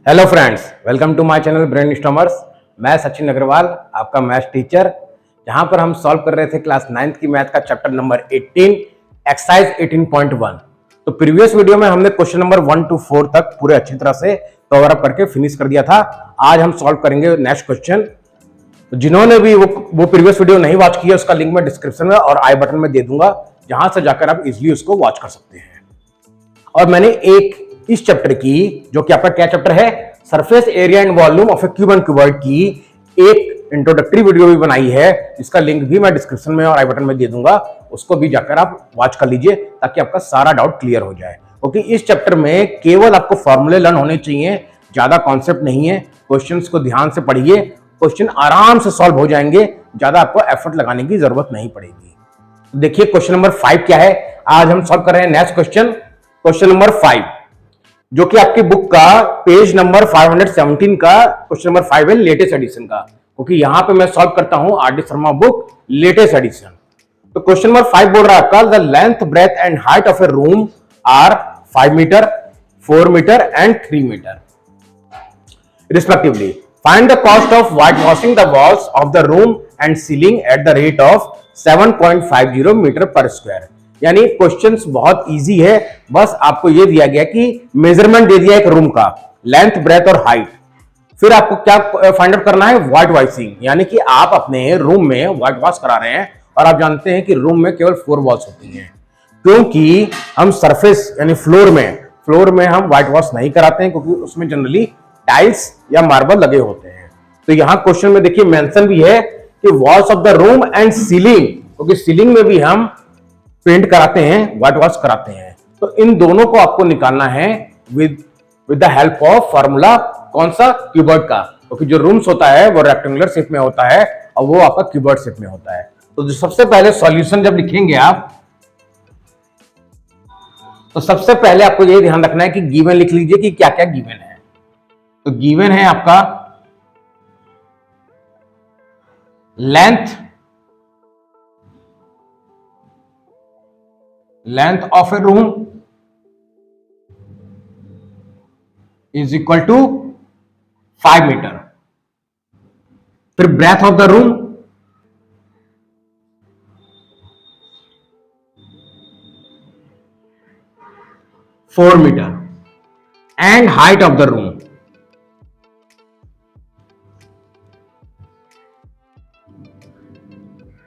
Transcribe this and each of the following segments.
Hello friends, welcome to my channel Brainstormers. मैं सचिन अग्रवाल, आपका maths teacher. जहां पर हम सॉल्व कर रहे थे क्लास 9th की मैथ का चैप्टर नंबर 18 एक्सरसाइज 18.1। तो प्रीवियस वीडियो में हमने क्वेश्चन नंबर 1 to 4 तक पूरे अच्छी तरह से कवर अप करके फिनिश कर दिया था। आज हम सॉल्व करेंगे नेक्स्ट क्वेश्चन। तो जिन्होंने भी वो प्रीवियस वीडियो नहीं वॉच किया, उसका लिंक मैं डिस्क्रिप्शन में और आई बटन में दे दूंगा, जहां से जाकर आप इजिली उसको वॉच कर सकते हैं। और मैंने एक इस चैप्टर की, जो कि आपका क्या चैप्टर है, surface area and volume of a cube and cuboid की एक इंट्रोडक्टरी वीडियो भी बनाई है, जिसका लिंक भी मैं डिस्क्रिप्शन में और आई बटन में दे दूंगा। उसको भी जाकर आप वॉच कर लीजिए ताकि आपका सारा डाउट क्लियर हो जाए। क्योंकि इस चैप्टर में केवल आपको फॉर्मूले लर्न होने चाहिए, ज्यादा कॉन्सेप्ट नहीं है। क्वेश्चंस को ध्यान से पढ़िए, क्वेश्चन आराम से सॉल्व हो जाएंगे, ज्यादा आपको एफर्ट लगाने की जरूरत नहीं पड़ेगी। देखिए क्वेश्चन नंबर 5 क्या है। आज हम सॉल्व कर रहे हैं नेक्स्ट क्वेश्चन, क्वेश्चन नंबर 5, जो कि आपकी बुक का पेज नंबर 517 का क्वेश्चन नंबर 5 है, लेटेस्ट एडिशन का। क्योंकि यहां पे मैं सॉल्व करता हूं R D Sharma book latest edition. तो क्वेश्चन नंबर 5 बोल रहा है आपका, the length breadth and height of a room are 5 metre, 4 metre and 3 metre respectively. Find the cost of white washing the walls of the room and ceiling at the rate of 7.50 metre per square. यानी questions बहुत easy है। बस आपको ये दिया गया कि measurement दे दिया एक रूम का, लेंथ ब्रेथ और हाइट। फिर आपको क्या फाइंड आउट करना है, व्हाइट वॉशिंग, यानी कि आप अपने रूम में व्हाइट वॉश करा रहे हैं। और आप जानते हैं कि रूम में केवल 4 वॉल्स होती हैं, क्योंकि हम सरफेस यानी फ्लोर में हम व्हाइट वॉश नहीं कराते हैं, क्योंकि उसमें जनरली टाइल्स या मार्बल लगे होते हैं। तो यहां क्वेश्चन में देखिए मेंशन भी है कि walls of the room and ceiling, क्योंकि सीलिंग में भी हम पेंट कराते हैं, व्हाइट वॉश कराते हैं। तो इन दोनों को आपको निकालना है with the help of formula. कौन सा? क्यूबॉइड का, क्योंकि जो रूम्स होता है वो रेक्टेंगुलर शेप में होता है और वो आपका क्यूबॉइड शेप में होता है। तो जो सबसे पहले सॉल्यूशन जब लिखेंगे आप, तो सबसे पहले आपको ये ध्यान रखना है कि गिवन लिख लीजिए कि क्या क्या गिवन है। तो गिवन है आपका length of a room is equal to 5 metre. फिर breadth of the room four metre and height of the room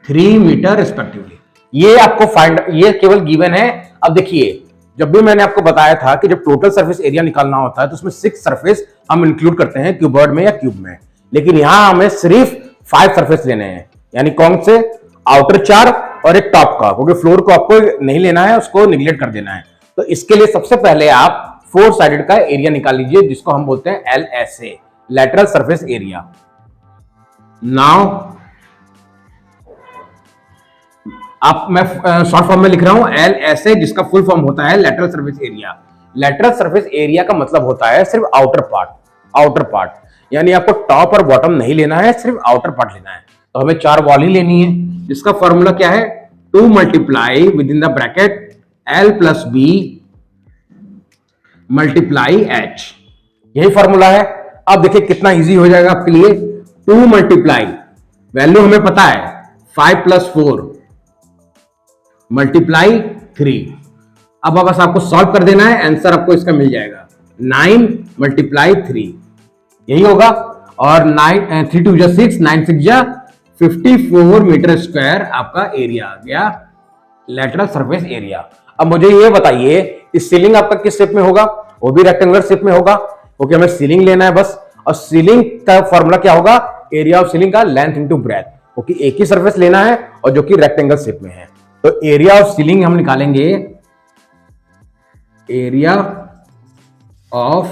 3 metre respectively. ये आपको ये केवल गिवन है। अब देखिए, जब भी मैंने आपको बताया था कि जब टोटल सरफेस एरिया निकालना होता है तो उसमें 6 सरफेस हम इंक्लूड करते हैं क्यूबॉइड में या क्यूब में, लेकिन यहां हमें सिर्फ 5 सरफेस लेने हैं। यानी कौन से? आउटर 4 और एक टॉप का, क्योंकि फ्लोर को आपको नहीं लेना है, उसको निगलेक्ट कर देना है। तो इसके लिए सबसे पहले आप 4 साइडेड का एरिया निकाल लीजिए, जिसको हम बोलते हैं LSA, lateral surface area. Now आप, मैं शॉर्ट फॉर्म में लिख रहा हूं LSA, जिसका फुल फॉर्म होता है lateral surface area. Lateral surface area का मतलब होता है सिर्फ आउटर पार्ट, यानी आपको टॉप और बॉटम नहीं लेना है, सिर्फ आउटर पार्ट लेना है। तो हमें 4 वॉल ही लेनी है, जिसका फॉर्मूला क्या है, 2 multiply with in the bracket L plus B multiply H, यही फॉर्मूला है। अब देखिए कितना इजी हो जाएगा आपके लिए। 2 मल्टीप्लाई, वैल्यू हमें पता है 5 प्लस 4 मल्टीप्लाई 3। अब बस आपको सॉल्व कर देना है, आंसर आपको इसका मिल जाएगा 9 मल्टीप्लाई 3, यही होगा। और 3 2 6, 9 6 54 मीटर स्क्वायर आपका एरिया आ गया, लेटरल सरफेस एरिया। अब मुझे ये बताइए कि सीलिंग आपका किस शेप में होगा? वो भी रेक्टेंगुलर शेप में होगा, क्योंकि हमें सीलिंग लेना है बस। और सीलिंग का फॉर्मूला क्या होगा? एरिया ऑफ सीलिंग का लेंथ इनटू ब्रेथ, क्योंकि एक ही सरफेस लेना है और जो कि रेक्टेंगल शेप में है। तो एरिया ऑफ सीलिंग हम निकालेंगे, area of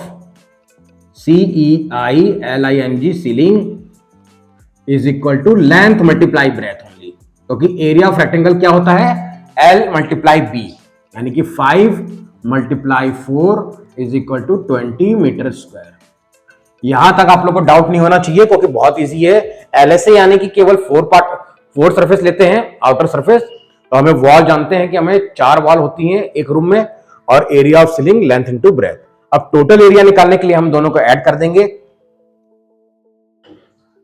CEILING ceiling is equal to length multiply breadth only, क्योंकि एरिया ऑफ रेक्टेंगल क्या होता है? L मल्टीप्लाई B, यानी कि 5 multiply 4 is equal to 20 metre square. यहां तक आप लोग को डाउट नहीं होना चाहिए, क्योंकि बहुत इजी है। LSA यानी कि केवल 4 सरफेस लेते हैं, आउटर सरफेस। तो हमें वॉल जानते हैं कि हमें 4 वॉल होती हैं एक रूम में, और area of ceiling length into breadth. अब टोटल एरिया निकालने के लिए हम दोनों को ऐड कर देंगे।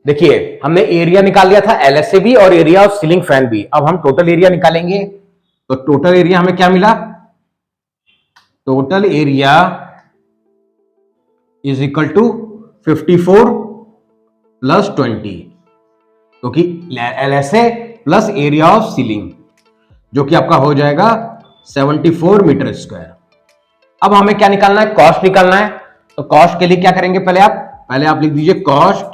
देखिए हमने एरिया निकाल लिया था एलएसए भी और एरिया ऑफ सीलिंग फैन भी। अब हम टोटल एरिया निकालेंगे। तो टोटल एरिया हमें क्या मिला? Total area is equal to 54 plus 20, क्योंकि LSA plus area of ceiling जो कि आपका हो जाएगा 74 मीटर स्क्वायर। अब हमें क्या निकालना है? कॉस्ट निकालना है। तो कॉस्ट के लिए क्या करेंगे? पहले आप लिख दीजिए cost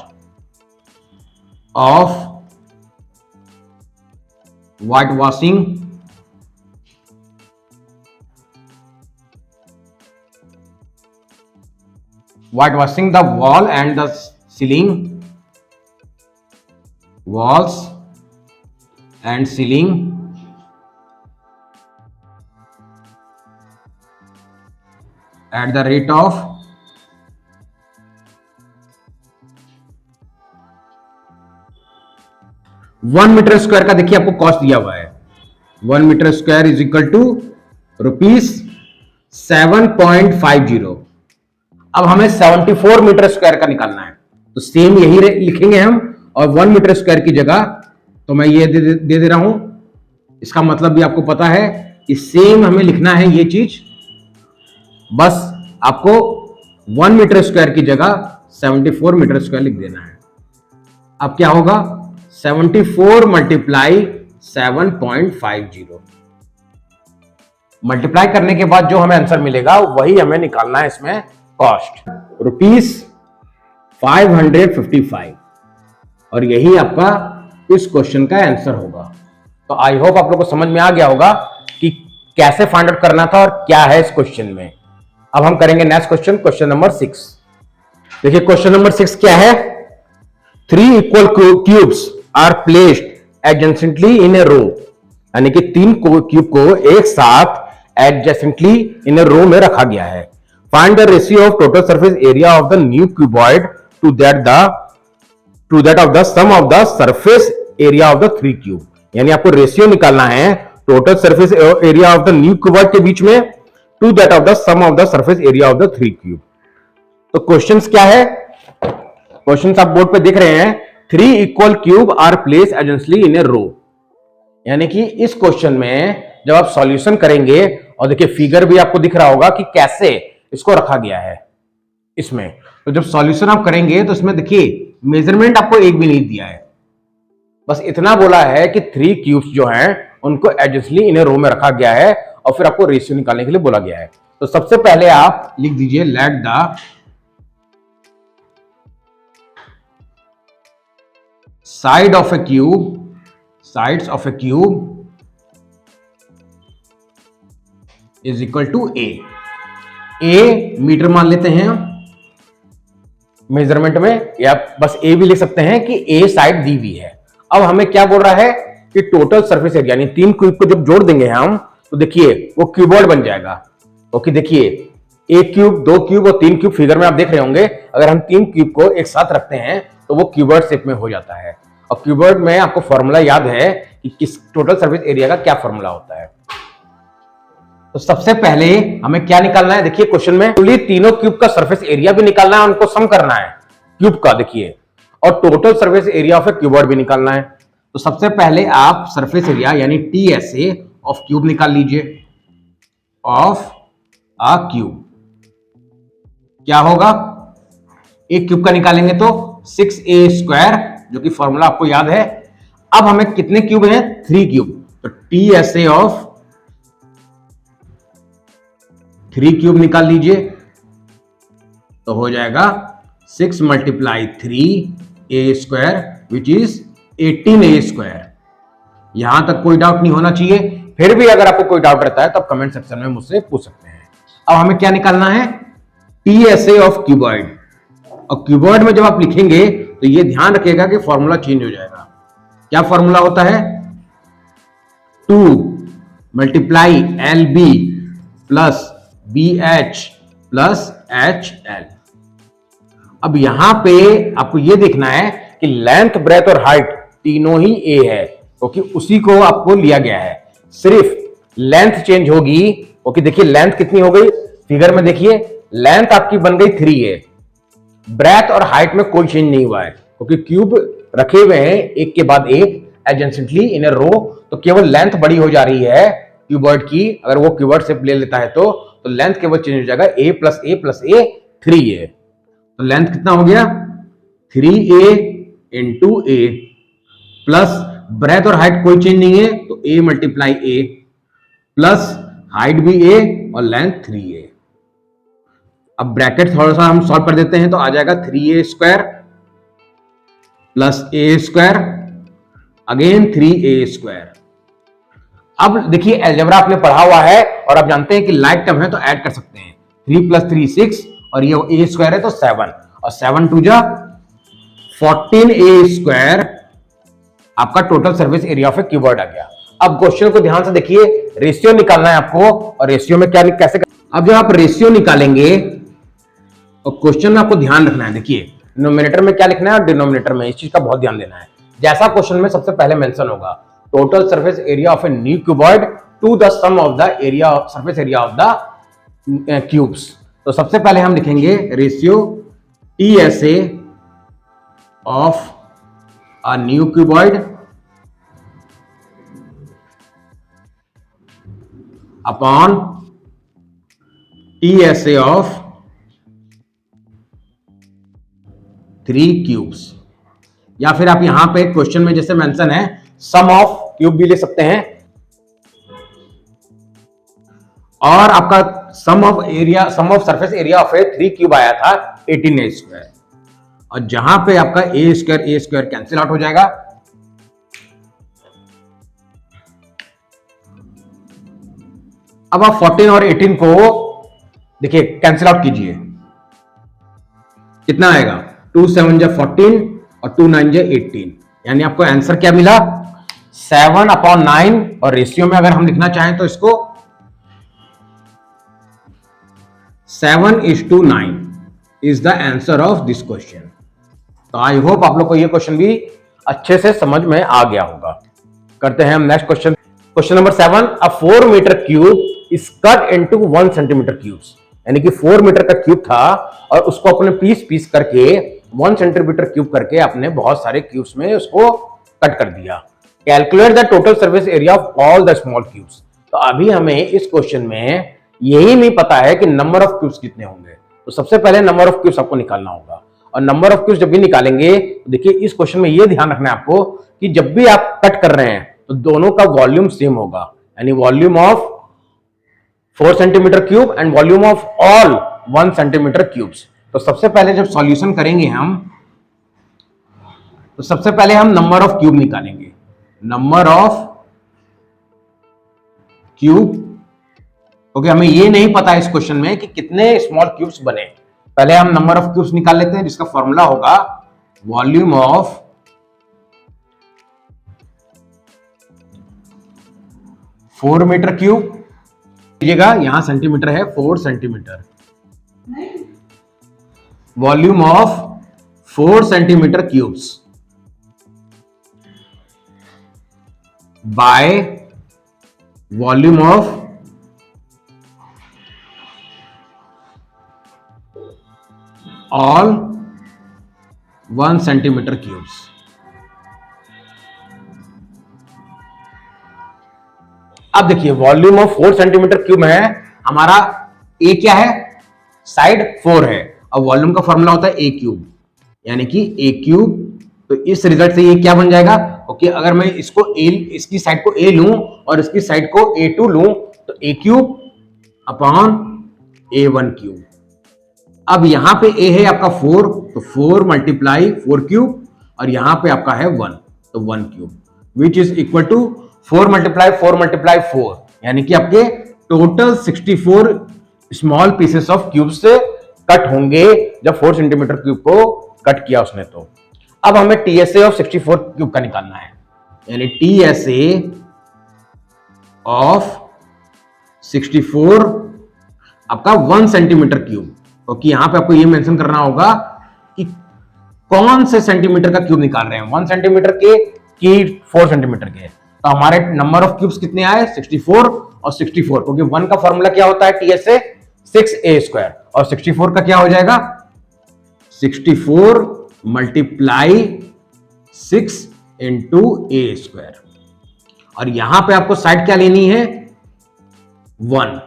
of white washing the wall and the ceiling, walls and ceiling at the rate of 1 metre square का देखिए आपको कॉस्ट दिया हुआ है। 1 metre square is equal to ₹7.50। अब हमें 74 मीटर स्क्वायर का निकालना है, तो सेम यही लिखेंगे हम, और 1 मीटर स्क्वायर की जगह तो मैं ये दे रहा हूं। इसका मतलब भी आपको पता है कि सेम हमें लिखना है ये चीज, बस आपको 1 मीटर स्क्वायर की जगह 74 मीटर स्क्वायर लिख देना है। अब क्या होगा? 74 मल्टीप्लाई 7.50। मल्टीप्लाई करने के बाद जो हमें आंसर मिलेगा वही हमें निकालना है इसमें कॉस्ट, ₹555, और यही आपका इस क्वेश्चन का आंसर होगा। तो आई होप आप लोग को समझ में आ गया होगा कि कैसे फाइंड आउट करना था और क्या है इस क्वेश्चन में। अब हम करेंगे नेक्स्ट क्वेश्चन, क्वेश्चन नंबर 6। देखिए क्वेश्चन नंबर 6 क्या है? 3 equal cubes are placed adjacently in a row, यानी कि 3 क्यूब को एक साथ एडजेसेंटली इन ए रो में रखा गया है। Find the ratio of total surface area of the new cuboid to that of the sum of the surface area of the 3 cube. यानी आपको रेशियो निकालना है total surface area of the new cuboid के बीच में to that of the sum of the surface area of the 3 cube. तो questions क्या है? क्वेश्चंस आप बोर्ड पे देख रहे हैं। 3 equal cube are placed adjacently in a row, यानी कि इस क्वेश्चन में जब आप सॉल्यूशन करेंगे, और देखिए फिगर भी आपको दिख रहा होगा कि कैसे इसको रखा गया है इसमें। तो जब सॉल्यूशन आप करेंगे तो इसमें देखिए मेजरमेंट आपको एक भी नहीं दिया है, बस इतना बोला है कि 3 क्यूब्स जो हैं उनको एडजेसेंटली इन ए रो में रखा गया है, और फिर आपको रेशियो निकालने के लिए बोला गया है। तो सबसे पहले आप लिख दीजिए let the sides of a cube is equal to a metre मान लेते हैं मेजरमेंट में, या बस ए भी लिख सकते हैं कि ए साइड दी हुई है। अब हमें क्या बोल रहा है कि टोटल सरफेस एरिया, यानी 3 क्यूब को जब जोड़ देंगे हम, तो देखिए वो क्यूबॉइड बन जाएगा। क्योंकि देखिए 1 क्यूब, 2 क्यूब और 3 क्यूब फिगर में आप देख रहे होंगे, अगर हम 3 क्यूब को एक साथ रखते हैं तो वो क्यूबॉइड शेप में हो जाता है। और क्यूबॉइड में आपको फॉर्मूला याद है कि किस टोटल सरफेस एरिया का क्या फॉर्मूला होता है। तो सबसे पहले हमें क्या निकालना है? देखिए क्वेश्चन में तीनों क्यूब का सरफेस एरिया भी निकालना है, उनको सम करना है क्यूब का, देखिए, और total surface area of a cuboid भी निकालना है। तो सबसे पहले आप सरफेस एरिया यानी TSA ऑफ क्यूब निकाल लीजिए, ऑफ अ क्यूब। क्या होगा? एक क्यूब का निकालेंगे तो 6a², जो कि फॉर्मूला आपको याद है। अब हमें कितने क्यूब हैं? 3 क्यूब। तो TSA ऑफ 3 क्यूब निकाल लीजिए, तो हो जाएगा 6 multiply 3a² which is 18a²। यहां तक कोई डाउट नहीं होना चाहिए। फिर भी अगर आपको कोई डाउट रहता है तो आप कमेंट सेक्शन में मुझसे पूछ सकते हैं। अब हमें क्या निकालना है? TSA of cuboid. और क्यूबॉइड में जब आप लिखेंगे तो ये ध्यान रखिएगा कि फॉर्मूला चेंज हो जाएगा। क्या फॉर्मूला होता है? 2 multiply LB plus BH plus HL। अब यहां पे आपको यह देखना है कि लेंथ, ब्रेथ और हाइट तीनों ही A है, क्योंकि उसी को आपको लिया गया है। सिर्फ लेंथ चेंज होगी, क्योंकि देखिए लेंथ कितनी हो गई फिगर में, देखिए लेंथ आपकी बन गई 3a, ब्रेथ और हाइट में कोई चेंज नहीं हुआ है क्योंकि क्यूब रखे हुए हैं एक के बाद एक एडजेंसेंटली इन ए रो, तो केवल लेंथ बड़ी हो जा रही है क्यूबॉइड की। अगर वो क्यूबॉइड शेप ले लेता है तो लेंथ केवल चेंज हो जाएगा a plus a plus a 3a। तो लेंथ कितना हो गया 3a into a, plus breadth और हाइट कोई चेंज नहीं है तो a multiply a, plus height भी a और लेंथ 3a। अब ब्रैकेट थोड़ा सा हम सॉल्व कर देते हैं तो आ जाएगा 3a square plus a square again 3a square. अब देखिए अलजेब्रा आपने पढ़ा हुआ है और आप जानते हैं कि लाइक टर्म है तो ऐड कर सकते हैं। 3 प्लस 3 6 और ये a स्क्वायर है तो 7 और 7 टू जा 14a स्क्वायर आपका total surface area of a cuboid आ गया। अब क्वेश्चन को ध्यान से देखिए, रेशियो निकालना है आपको और रेशियो में क्या कैसे, अब जब आप रेशियो निकालेंगे और क्वेश्चन में आपको ध्यान रखना है, देखिए डिनोमिनेटर में क्या लिखना है और डिनोमिनेटर में, इस चीज का बहुत ध्यान देना है। जैसा क्वेश्चन में सबसे पहले मेंशन होगा total surface area of a new cuboid to the sum of the area of surface area of the cubes. तो सबसे पहले हम लिखेंगे ratio TSA of a new cuboid upon TSA of 3 cubes, या फिर आप यहां पे क्वेश्चन में जैसे मेंशन है सम ऑफ क्यूब भी ले सकते हैं, और आपका sum of surface area of a 3 cube आया था 18a स्क्वायर, और जहां पे आपका a स्क्वायर कैंसिल आउट हो जाएगा। अब आप 14 और 18 को देखिए कैंसिल आउट कीजिए, कितना आएगा 2 7 जा 14 और 2 9 जा 18, यानी आपको आंसर क्या मिला 7/9। और रेशियो में अगर हम लिखना चाहें तो इसको 7:9 is the answer of this question. तो आई होप आप लोग को ये क्वेश्चन भी अच्छे से समझ में आ गया होगा। करते हैं हम next question. Question number 7, a 4 metre cube is cut into 1 centimetre cubes, यानी कि 4 मीटर का क्यूब था और उसको अपने पीस करके 1 सेंटीमीटर क्यूब करके आपने बहुत सारे क्यूब्स में उसको कट कर दिया। Calculate the total surface area of all the small cubes. तो अभी हमें इस क्वेश्चन में यही नहीं पता है कि नंबर ऑफ क्यूब्स कितने होंगे, तो सबसे पहले नंबर ऑफ क्यूब्स आपको निकालना होगा। और नंबर ऑफ क्यूब्स जब भी निकालेंगे तो देखिए इस क्वेश्चन में यह ध्यान रखना है आपको कि जब भी आप कट कर रहे हैं तो दोनों का वॉल्यूम सेम होगा, यानी volume of 4 centimetre cube and volume of all 1 centimetre cubes. तो सबसे पहले जब सॉल्यूशन करेंगे हम, तो सबसे पहले हम नंबर ऑफ क्यूब निकालेंगे, नंबर ऑफ क्यूब, क्योंकि हमें ये नहीं पता इस क्वेश्चन में कि कितने स्मॉल क्यूब्स बने। पहले हम नंबर ऑफ क्यूब्स निकाल लेते हैं, जिसका फॉर्मूला होगा वॉल्यूम ऑफ 4 मीटर क्यूब, लीजिएगा यहां सेंटीमीटर है 4 centimetre, volume of 4 centimetre cubes by volume of all 1 centimetre cubes. अब देखिए वॉल्यूम ऑफ 4 सेंटीमीटर क्यूब है, हमारा ए क्या है, साइड 4 है, और वॉल्यूम का फॉर्मूला होता है ए क्यूब, यानी कि ए क्यूब। तो इस रिजल्ट से ये क्या बन जाएगा, ओके अगर मैं इसको इसकी साइड को ए लूं और इसकी साइड को A2 लूं तो ए क्यूब अपॉन A1 क्यूब। अब यहां पे ए है आपका 4, तो 4 मल्टीप्लाई 4 क्यूब, और यहां पे आपका है 1, तो 1 cube, which is equal to 4 multiply 4, यानी कि आपके total 64 small pieces of cube से कट होंगे जब 4 सेंटीमीटर क्यूब को कट किया उसने। तो अब हमें TSA ऑफ 64 क्यूब का निकालना है, यानी TSA ऑफ 64 आपका 1 सेंटीमीटर क्यूब, क्योंकि यहां पे आपको ये मेंशन करना होगा कि कौन से सेंटीमीटर का क्यूब निकाल रहे हैं, 1 सेंटीमीटर के कि 4 सेंटीमीटर के। तो हमारे नंबर ऑफ क्यूब्स कितने आए 64 और 64, क्योंकि 1 का फॉर्मूला क्या होता है TSA 6a स्क्वायर, और 64 का क्या हो जाएगा, 64 मल्टीप्लाई 6 इंटू ए स्क्वायर। और यहां पे आपको साइड क्या लेनी है, 1,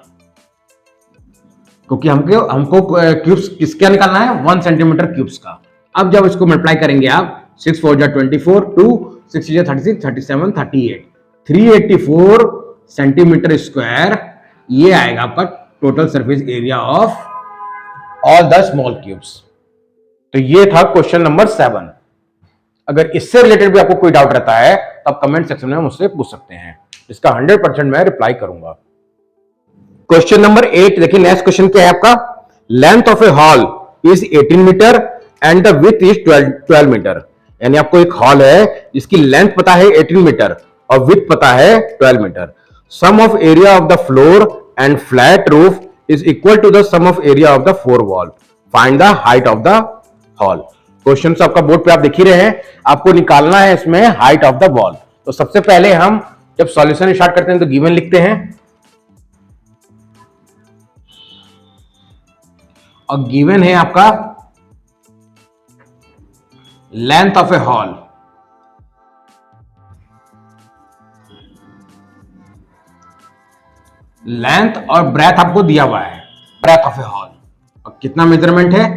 क्योंकि हमको क्यूब्स किसका निकालना है, 1 सेंटीमीटर क्यूब्स का। अब जब इसको मल्टीप्लाई करेंगे आप, 6 4 जा 24, 2 6 जा 36, 37, 38, 384 सेंटीमीटर स्क्वायर, ये आएगा आपका total surface area of all the small cubes. तो ये था क्वेश्चन नंबर 7। अगर इससे रिलेटेड भी आपको कोई डाउट रहता है तो आप कमेंट सेक्शन में मुझसे पूछ सकते हैं, इसका 100% मैं रिप्लाई करूंगा। क्वेश्चन नंबर 8 देखिए, नेक्स्ट क्वेश्चन क्या है आपका, length of a hall is 18 metre and the width is 12 metre. यानी आपको एक हॉल है जिसकी लेंथ पता है 18 मीटर और विड्थ पता है 12 metre. Sum of area of the floor and flat roof is equal to the sum of area of the 4 wall, find the height of the hall. Question आपका board पे आप देख ही रहे हैं, आपको निकालना है इसमें हाइट ऑफ द वॉल। तो सबसे पहले हम जब सॉल्यूशन स्टार्ट करते हैं तो गिवन लिखते हैं, और गिवन है आपका length of a hall, length और ब्रेथ आपको दिया हुआ है, ब्रेथ ऑफ ए हॉल। और कितना मेजरमेंट है,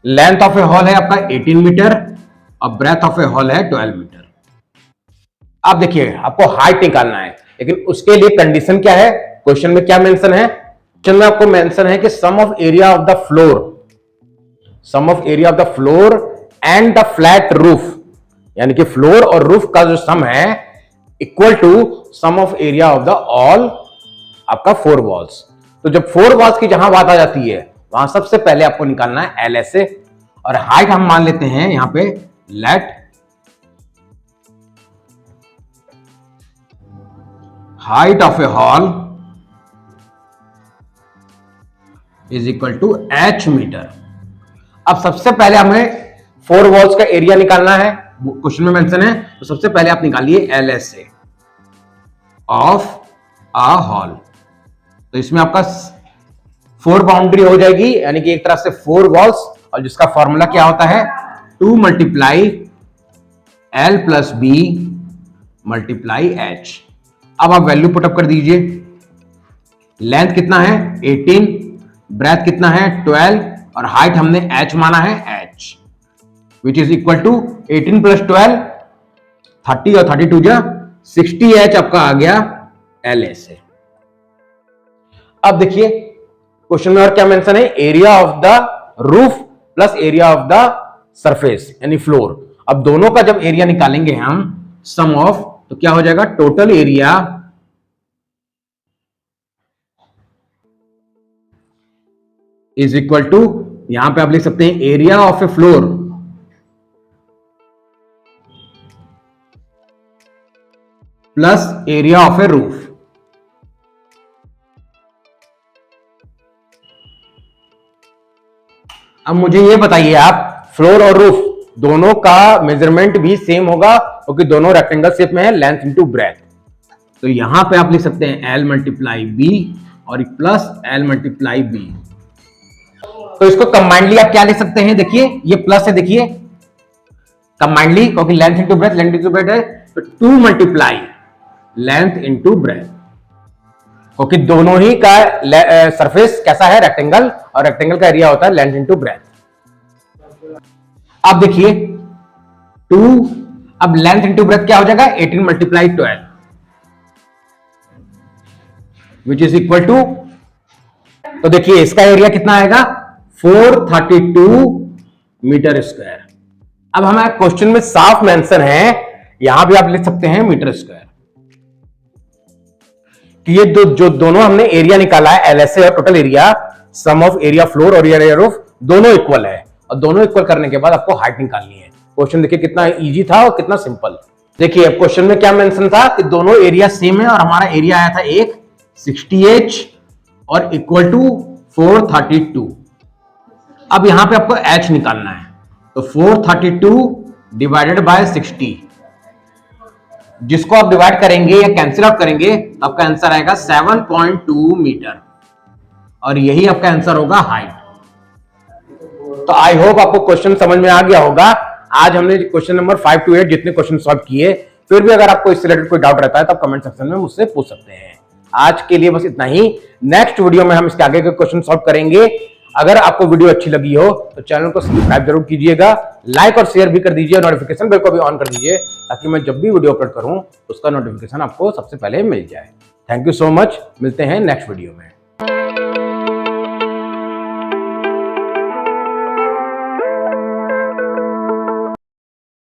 लेंथ ऑफ ए हॉल है आपका 18 मीटर और ब्रेथ ऑफ ए हॉल है 12 मीटर। आप देखिए आपको हाइट निकालना है, लेकिन उसके लिए कंडीशन क्या है, क्वेश्चन में क्या मेंशन है, क्वेश्चन में आपको मेंशन है कि sum of area of the floor, sum of area of the floor and the flat roof, यानी कि फ्लोर और रूफ का जो सम है equal to sum of area of the all आपका 4 वॉल्स। तो जब 4 वॉल्स की जहां बात आ जाती है वहां सबसे पहले आपको निकालना है LSA, और हाइट हम मान लेते हैं यहां पे let height of a hall is equal to H metre. अब सबसे पहले हमें 4 वॉल्स का एरिया निकालना है, क्वेश्चन में मेंशन है, तो सबसे पहले आप निकालिए LSA ऑफ अ हॉल। तो इसमें आपका 4 बाउंड्री हो जाएगी, यानी कि एक तरह से 4 वॉल्स, और जिसका फॉर्मूला क्या होता है, 2 multiply L plus B multiply H। अब आप वैल्यू पुटअप कर दीजिए, लेंथ कितना है 18, ब्रेथ कितना है 12, और हाइट हमने H माना है H, which is equal to 18 plus 12 30 और 32 जा 60H आपका आ गया LSA। अब देखिए क्वेश्चन में और क्या मेंशन है, area of the roof plus area of the surface यानी फ्लोर। अब दोनों का जब एरिया निकालेंगे हम सम ऑफ, तो क्या हो जाएगा, total area is equal to, यहां पे आप लिख सकते हैं area of a floor plus area of a roof. अब मुझे ये बताइए आप, फ्लोर और रूफ दोनों का मेजरमेंट भी सेम होगा क्योंकि दोनों रेक्टेंगल शेप में है, लेंथ इनटू ब्रेथ। तो यहां पे आप लिख सकते हैं L मल्टीप्लाई B और प्लस L मल्टीप्लाई B। तो इसको कंबाइंडली आप क्या लिख सकते हैं, देखिए ये प्लस है, देखिए कंबाइंडली, क्योंकि लेंथ इनटू ब्रेथ है, तो 2 मल्टीप्लाई लेंथ इनटू ब्रेथ, क्योंकि दोनों ही का सरफेस कैसा है, रेक्टेंगल, और रेक्टेंगल का एरिया होता है लेंथ इनटू ब्रेथ। अब देखिए 2, अब लेंथ इनटू ब्रेथ क्या हो जाएगा, 18 multiply 12 which is equal to, तो देखिए इसका एरिया कितना आएगा, 432 मीटर स्क्वायर। अब हमारे क्वेश्चन में साफ मेंशन है, यहां भी आप लिख सकते हैं मीटर स्क्वायर, कि ये जो दोनों हमने एरिया निकाला है LSA और total area, sum of area floor और एरिया रूफ दोनों इक्वल है, और दोनों इक्वल करने के बाद आपको हाइट निकालनी है। क्वेश्चन देखिए कितना इजी था और कितना सिंपल। देखिए क्वेश्चन में क्या मेंशन था कि दोनों एरिया सेम है, और हमारा एरिया आया था एक 60H और इक्वल टू 432। अब यहां पे आपको H निकालना है, तो 432 डिवाइडेड बाय 60, जिसको आप डिवाइड करेंगे या कैंसिल आउट करेंगे तो आपका आंसर आएगा 7.2 मीटर और यही आपका आंसर होगा हाइट। तो आई होप आपको क्वेश्चन समझ में आ गया होगा। आज हमने क्वेश्चन नंबर 5 to 8 जितने क्वेश्चन सॉल्व किए। फिर भी अगर आपको इससे रिलेटेड कोई डाउट रहता है तो आप कमेंट सेक्शन में मुझसे पूछ सकते हैं। आज के लिए बस इतना ही। नेक्स्ट वीडियो में हम इसके आगे के क्वेश्चन सॉल्व करेंगे। अगर आपको वीडियो अच्छी लगी हो तो चैनल को सब्सक्राइब जरूर कीजिएगा, लाइक और शेयर भी कर दीजिए, नोटिफिकेशन बेल को भी ऑन कर दीजिए ताकि मैं जब भी वीडियो अपलोड करूं उसका नोटिफिकेशन आपको सबसे पहले मिल जाए। थैंक यू सो मच, मिलते हैं नेक्स्ट वीडियो में।